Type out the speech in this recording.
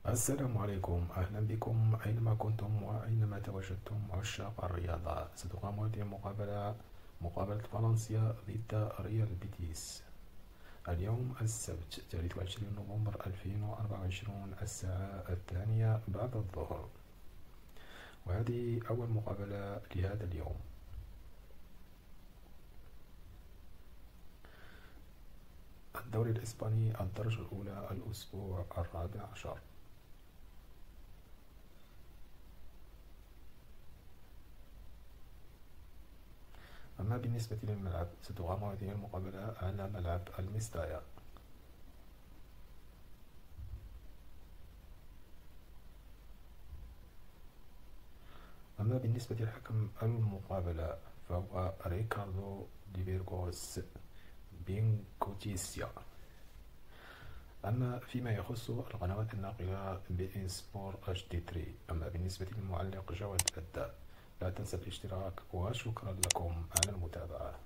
السلام عليكم، أهلا بكم أينما كنتم وأينما تواجدتم عشاق الرياضة. ستقام هذه مقابلة فالنسيا ضد ريال بيتيس اليوم السبت 23 نوفمبر 2024 الساعة 2 بعد الظهر، وهذه أول مقابلة لهذا اليوم. الدوري الإسباني الدرجة الأولى الأسبوع 14. أما بالنسبة للملعب، ستقام هذه المقابلة على ملعب المستايا. أما بالنسبة لحكم المقابلة فهو ريكاردو ديفيرغوس بينكوتيسيا. أما فيما يخص القنوات الناقلة بإن سبور HD3، أما بالنسبة للمعلق جواد الأداء، لا تنسى الاشتراك، وشكرا لكم على المتابعة.